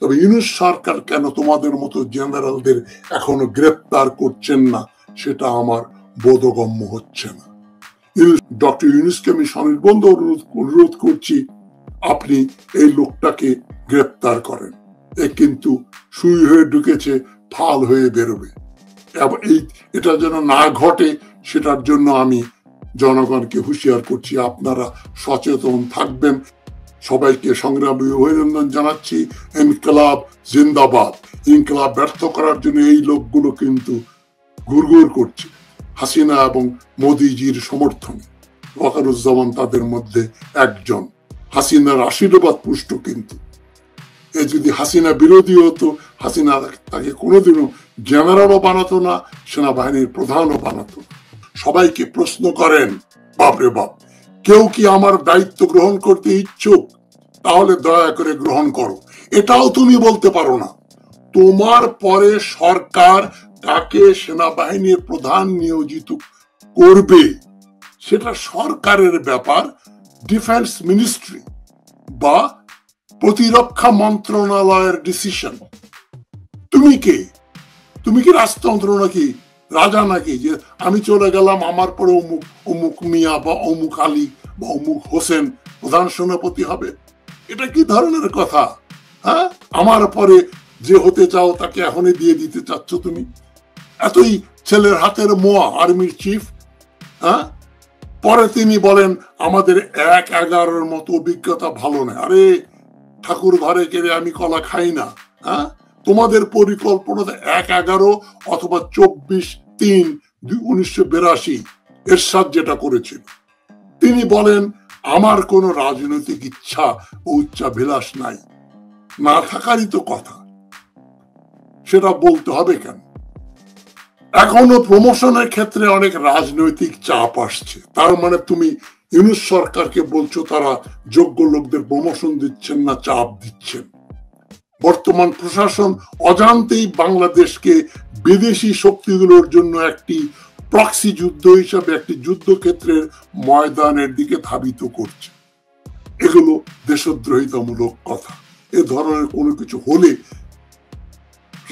তবে ইউনূস সরকার কেন তোমাদের মতো জেনারেলদের এখনো গ্রেপ্তার করছেন না সেটা আমার বোধগম্য হচ্ছে না। ডক্টর ইউনূসকে আমি সনির্বন্ধ অনুরোধ করছি, আপনি এই লোকটাকে গ্রেপ্তার করেন। এ কিন্তু সুই হয়ে ঢুকেছে, ফাল হয়ে বেরোবে। এটা যেন না ঘটে সেটার জন্য আমি জনগণকে হুঁশিয়ার করছি, আপনারা সচেতন থাকবেন। সবাইকে সংগ্রামী অভিনন্দন জানাচ্ছি। ইনকিলাব জিন্দাবাদ। ইনকিলাব ব্যর্থ করার জন্য এই লোকগুলো কিন্তু ঘুরঘুর করছে হাসিনা এবং মোদিজির সমর্থনে। ওয়াকারুজ্জামান তাদের মধ্যে একজন, হাসিনার আশীর্বাদ পুষ্ট। কিন্তু এ যদি হাসিনা বিরোধী হতো, হাসিনা তাকে কোনোদিনও জেনারেলও বানাতো না, সেনাবাহিনীর প্রধানও বানাতো। সবাইকে প্রশ্ন করেন, বাপরে বাপ, কেউ কি আমার দায়িত্ব গ্রহণ করতে ইচ্ছুক? তাহলে দয়া করে গ্রহণ করো। এটাও তুমি বলতে পারো না। তোমার পরে সরকার কাকে সেনাবাহিনীর প্রধান নিয়োজিত করবে সেটা সরকারের ব্যাপার। ডিফেন্স মিনিস্ট্রি বা প্রতিরক্ষা মন্ত্রণালয়ের ডিসিশন। তুমি কে? তুমি কি রাজতন্ত্র নাকি, রাজা নাকি, যে আমি চলে গেলাম আমার পরে অমুক অমুক মিয়া বা অমুক আলী বা অমুক হোসেন প্রধান সেনাপতি হবে? এটা কি ধরনের কথা? হ্যাঁ, আমার পরে যে হতে চাও তাকে এখনই দিয়ে দিতে চাচ্ছ তুমি? এতই ছেলের হাতের মোয়া আর্মির চিফ। হ্যাঁ, পরে তিনি বলেন আমাদের 1-11 মতো অভিজ্ঞতা ভালো নয়। আরে ঠাকুর ঘরে গেলে আমি কলা খাই না। হ্যাঁ, তোমাদের পরিকল্পনাতে 1-11 অথবা 24-3-1982 এরশাদ যেটা করেছিল। তিনি বলেন আমার কোন রাজনৈতিক ইচ্ছা ও উচ্চাভিলাষ নাই। না থাকারই তো কথা, সেটা বলতে হবে কেন? এখনো প্রমোশনের ক্ষেত্রে অনেক রাজনৈতিক চাপ আসছে। তার মানে তুমি ইউনূস সরকারকে বলছো তারা যোগ্য লোকদের প্রমোশন দিচ্ছেন না, চাপ দিচ্ছেন। বর্তমান প্রশাসন অজান্তেই বাংলাদেশকে বিদেশি শক্তিগুলোর জন্য একটি প্রক্সি যুদ্ধ হিসাবে একটি যুদ্ধক্ষেত্রের ময়দানের দিকে ধাবিত করছে। এগুলো দেশদ্রোহিতামূলক কথা। এ ধরনের কোনো কিছু হলে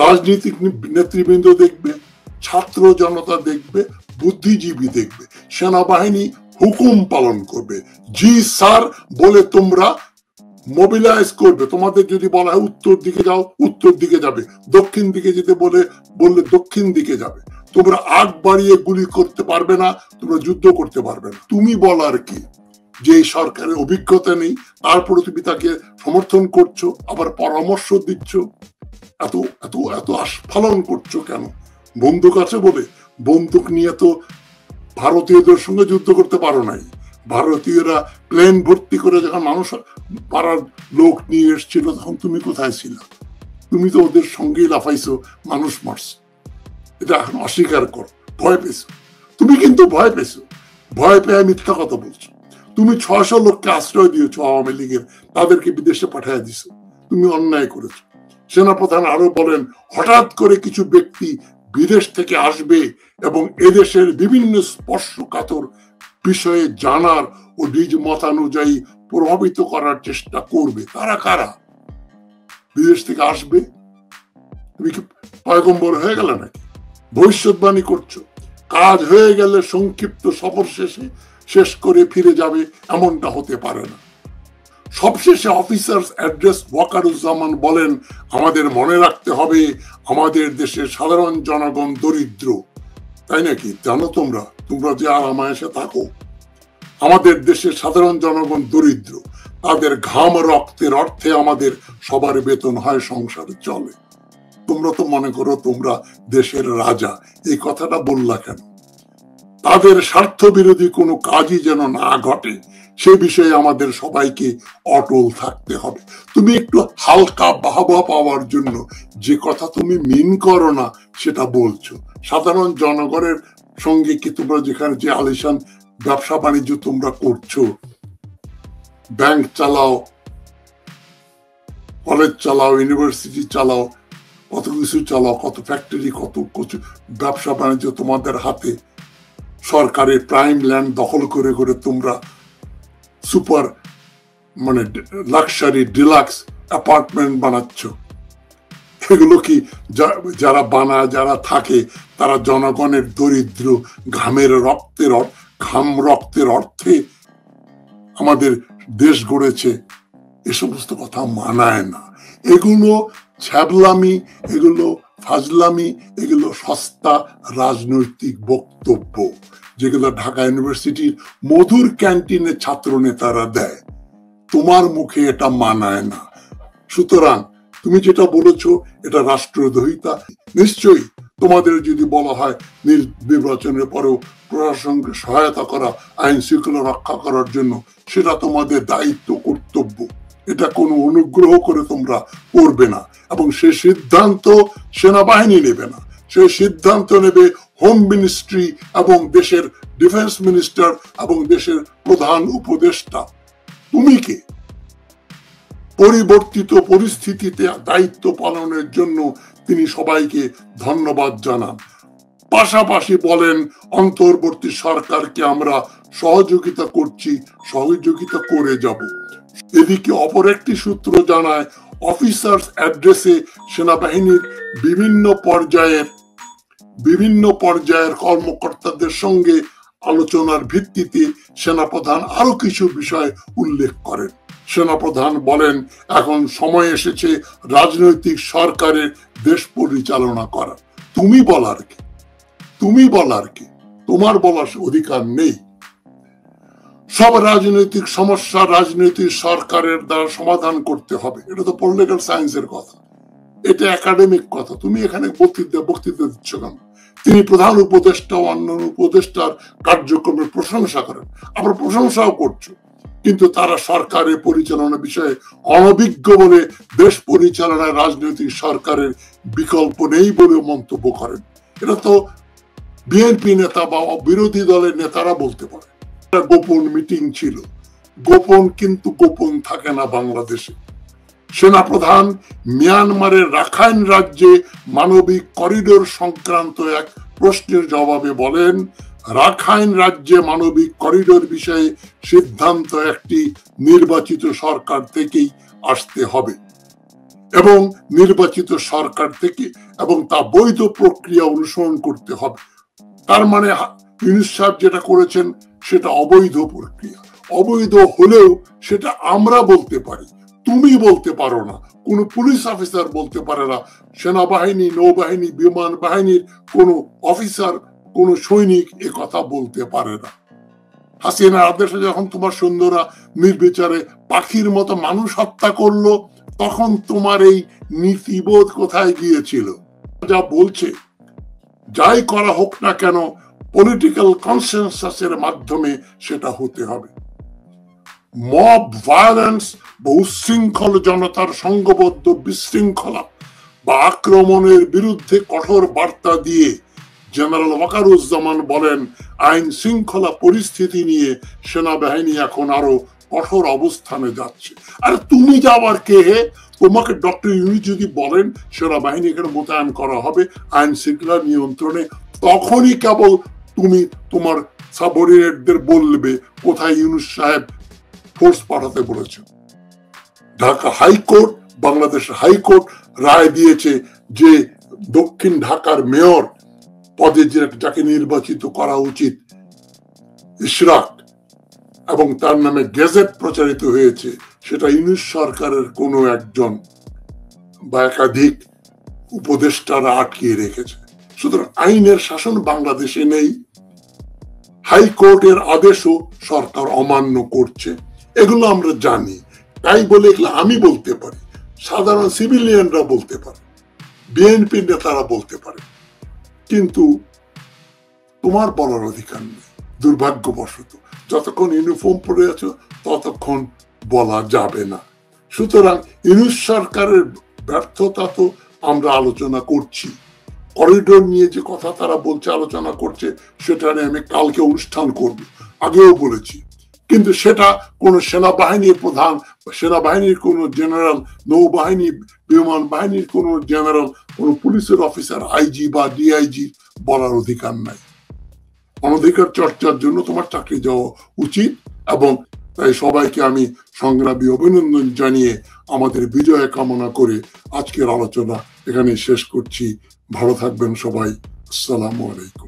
রাজনৈতিক নেতৃবৃন্দ দেখবে, ছাত্র জনতা দেখবে, বুদ্ধিজীবী দেখবে, সেনাবাহিনী হুকুম পালন করবে। জি স্যার বলে তোমরা মোবিলাইজ করবে। তোমাদের যদি বলা হয় উত্তর দিকে যাও, উত্তর দিকে যাবে। দক্ষিণ দিকে যেতে বললে দক্ষিণ দিকে যাবে। তোমরা আগ বাড়িয়ে গুলি করতে পারবে না, তোমরা যুদ্ধ করতে পারবে না। তুমি বলার কি যে সরকারের অভিজ্ঞতা নেই, তারপরে তুমি তাকে সমর্থন করছো, আবার পরামর্শ দিচ্ছ। এত এত এত আস্ফালন করছো কেন? বন্দুক আছে বলে? বন্দুক নিয়ে তো ভারতীয়দের সঙ্গে যুদ্ধ করতে পারো নাই। ভারতীয়রা প্লেন ভর্তি করে যখন মানুষ পাড়ার লোক নিয়ে এসেছিল তখন তুমি কোথায় ছিল? তুমি তো ওদের সঙ্গেই লাফাইছো, মানুষ মারছো। এটা এখন অস্বীকার করো। ভয় পেয়েছো, তুমি কিন্তু ভয় পেয়েছো। ভয় পেয়ে মিথ্যা কথা বলছো। তুমি 600 লোককে আশ্রয় দিয়েছো আওয়ামী লীগের, তাদেরকে বিদেশে পাঠিয়ে দিছো। তুমি অন্যায় করেছো। সেনাপ্রধান আরো বলেন হঠাৎ করে কিছু ব্যক্তি বিদেশ থেকে আসবে এবং এদেশের বিভিন্ন স্পর্শকাতর বিষয়ে জানার ও নিজ মতানুযায়ী প্রভাবিত করার চেষ্টা করবে। তারা কারা? বিদেশ থেকে আসবে? তুমি কি পয়গম্বর হয়ে গেলে নাকি? ভবিষ্যৎবাণী করছো। কাজ হয়ে গেলে সংক্ষিপ্ত সফর শেষ করে ফিরে যাবে, এমনটা হতে পারে না। সবশেষে অফিসার্স অ্যাড্রেস ওয়াকারুজ্জামান বলেন আমাদের মনে রাখতে হবে আমাদের দেশের সাধারণ জনগণ দরিদ্র। তাই নাকি? জানো তোমরা যে আরামায়েশে থাকো, আমাদের দেশের সাধারণ জনগণ দরিদ্র। তাদের ঘাম রক্তের অর্থে আমাদের সবার বেতন হয়, সংসার চলে। তোমরা তো মনে করো তোমরা দেশের রাজা। এই কথাটা বললা কেন? তাদের স্বার্থ বিরোধী কোনো কাজই যেন না ঘটে সে বিষয়ে আমাদের সবাইকে অটল থাকতে হবে। তুমি একটু হালকা বাহবা পাওয়ার জন্য যে কথা তুমি মিন করো না সেটা বলছো। সাধারণ জনগণের সঙ্গে কি তোমরা যেখানে যে আলিশান ব্যবসা বাণিজ্য তোমরা করছো, ব্যাংক চালাও, কলেজ চালাও, ইউনিভার্সিটি চালাও, কত কিছু চালাও, কত ফ্যাক্টরি, কত কিছু ব্যবসা বাণিজ্য তোমাদের হাতে। সরকারের প্রাইম ল্যান্ড দখল করে তোমরা সুপার মানে লাক্সারি ডিলাক্স অ্যাপার্টমেন্ট বানাচ্ছ, এগুলো কি যারা বানায়, যারা থাকে, তারা জনগণের দরিদ্র ঘাম রক্তের অর্থে আমাদের দেশ গড়েছে? এ সমস্ত কথা মানায় না। এগুলো ছ্যাবলামি, এগুলো ফাজলামি, এগুলো সস্তা রাজনৈতিক বক্তব্য, যেগুলো ঢাকা ইউনিভার্সিটির মধুর ক্যান্টিনে ছাত্র নেতারা দেয়। তোমার মুখে এটা মানায় না। সুতরাং তুমি যেটা বলেছো এটা রাষ্ট্রদ্রোহিতা। নিশ্চয়ই তোমাদের যদি বলা হয় নির্বাচনের পরেও প্রশাসনকে সহায়তা করা, আইন শৃঙ্খলা রক্ষা করার জন্য, সেটা তোমাদের দায়িত্ব, কর্তব্য। এটা কোনো অনুগ্রহ করে তোমরা করবে না, এবং সে সিদ্ধান্ত সেনাবাহিনী নেবে না। সে সিদ্ধান্ত নেবে হোম মিনিস্ট্রি এবং দেশের ডিফেন্স মিনিস্টার এবং দেশের প্রধান উপদেষ্টা। তুমি কে? পরিবর্তিত পরিস্থিতিতে দায়িত্ব পালনের জন্য তিনি সবাইকে ধন্যবাদ জানান। পাশাপাশি বলেন, অন্তর্বর্তী সরকারকে আমরা সহযোগিতা করছি, সহযোগিতা করে যাব। এদিকে অপর একটি সূত্র জানায়, অফিসার্স অ্যাড্রেসে সেনাবাহিনীর বিভিন্ন পর্যায়ের কর্মকর্তাদের সঙ্গে আলোচনার ভিত্তিতে সেনাপ্রধান আরো কিছু বিষয় উল্লেখ করেন। সেনাপ্রধান বলেন, এখন সময় এসেছে রাজনৈতিক সরকারের দেশ পরিচালনা করা। তুমি বলার কি? তোমার বলার অধিকার নেই। সব রাজনৈতিক সমস্যা রাজনৈতিক সরকারের দ্বারা সমাধান করতে হবে, এটা তো পলিটিক্যাল সায়েন্সের কথা, এটা একাডেমিক কথা। তুমি এখানে বক্তৃতা দিচ্ছ কেন? তিনি প্রধান উপদেষ্টা ও অন্য উপদেষ্টার কার্যক্রমের প্রশংসা করেন, আবার প্রশংসাও করছো, কিন্তু তারা সরকারের পরিচালনা বিষয়ে অনভিজ্ঞ বলে দেশ পরিচালনায় রাজনৈতিক সরকারের বিকল্প নেই বলে মন্তব্য করেন। এটা তো বিএনপি নেতা বা বিরোধী দলের নেতারা বলতে পারে। গোপন মিটিং ছিল, গোপন কিন্তু গোপন থাকে না বাংলাদেশে। সেনাপ্রধান মিয়ানমারের রাখাইন রাজ্যে মানবিক করিডোর সংক্রান্ত এক প্রশ্নের জবাবে বলেন, রাখাইন রাজ্যে মানবিক করিডোর বিষয়ে সিদ্ধান্ত একটি নির্বাচিত সরকার থেকেই আসতে হবে, এবং নির্বাচিত সরকার থেকে এবং তা বৈধ প্রক্রিয়া অনুসরণ করতে হবে। তার মানে ইউনূস সাহেব যেটা করেছেন সেটা অবৈধ প্রক্রিয়া। অবৈধ হলেও সেটা আমরা বলতে পারি, তুমি বলতে পারো না, কোন পুলিশ অফিসার বলতে পারে না, সেনাবাহিনী, নৌবাহিনী, বিমান বাহিনীর কোন অফিসার, কোন সৈনিক এ কথা বলতে পারে না। হাসিনার আদেশে যখন তোমার সৈন্যরা নির্বিচারে পাখির মতো মানুষ হত্যা করলো, তখন তোমার এই নীতিবোধ কোথায় গিয়েছিল? যা বলছে, যাই করা হোক না কেন, পলিটিক্যাল কনসেনসাসের মাধ্যমে সেটা হতে হবে। মব ভায়োলেন্স বা উচ্ছৃঙ্খল জনতার সংঘবদ্ধ বিশৃঙ্খলা বা আক্রমণের বিরুদ্ধে কঠোর বার্তা দিয়ে জেনারেল ওয়াকারুজ্জামান বলেন, আইন শৃঙ্খলা পরিস্থিতি নিয়ে সেনাবাহিনী এখন আরো কঠোর অবস্থানে যাচ্ছে। আর তুমি যাওয়ার কে? তোমাকে ডক্টর ইউনূস যদি বলেন সেনাবাহিনী এখানে মোতায়েন করা হবে আইন শৃঙ্খলা নিয়ন্ত্রণে, তখনই কেবল তুমি তোমার সাবঅর্ডিনেটদের বলবে কোথায় ইউনূস সাহেব ফোর্স পাঠাতে বলেছেন। ঢাকা হাইকোর্ট, বাংলাদেশের হাইকোর্ট রায় দিয়েছে যে দক্ষিণ ঢাকার মেয়র পদে যাকে নির্বাচিত করা উচিত, ইশরাক, এবং তার নামে গেজেট প্রচারিত হয়েছে, সেটা ইউনূস সরকারের কোনো একজন বা একাধিক উপদেষ্টারা আটকিয়ে রেখেছে। সুতরাং আইনের শাসন বাংলাদেশে নেই। হাইকোর্টের আদেশও সরকার অমান্য করছে, এগুলো আমরা জানি। তাই বলে এগুলো আমি বলতে পারি, সাধারণ সিভিলিয়ানরা বলতে পারে, বিএনপি নেতারা বলতে পারে, কিন্তু তোমার বলার অধিকার নেই। দুর্ভাগ্যবশত যতক্ষণ ইউনিফর্ম পরে আছো ততক্ষণ বলা যাবে না। সুতরাং ইউনূস সরকারের ব্যর্থতা তো আমরা আলোচনা করছি, করিডোর নিয়ে যে কথা তারা বলছে, আলোচনা করছে, সেটা নিয়ে আমি কালকে অনুষ্ঠান করব, আগেও বলেছি। কিন্তু সেটা কোন সেনাবাহিনীর প্রধান, সেনাবাহিনীর কোন জেনারেল, নৌবাহিনী, বিমান বাহিনীর কোন জেনারেল, কোন পুলিশের অফিসার, আইজি বা ডিআইজি বলার অধিকার নাই। অনধিকার চর্চার জন্য তোমার চাকরি যাওয়া উচিত, এবং তাই সবাইকে আমি সংগ্রামী অভিনন্দন জানিয়ে আমাদের বিজয় কামনা করে আজকের আলোচনা এখানে শেষ করছি। ভালো থাকবেন সবাই। আসসালামু আলাইকুম।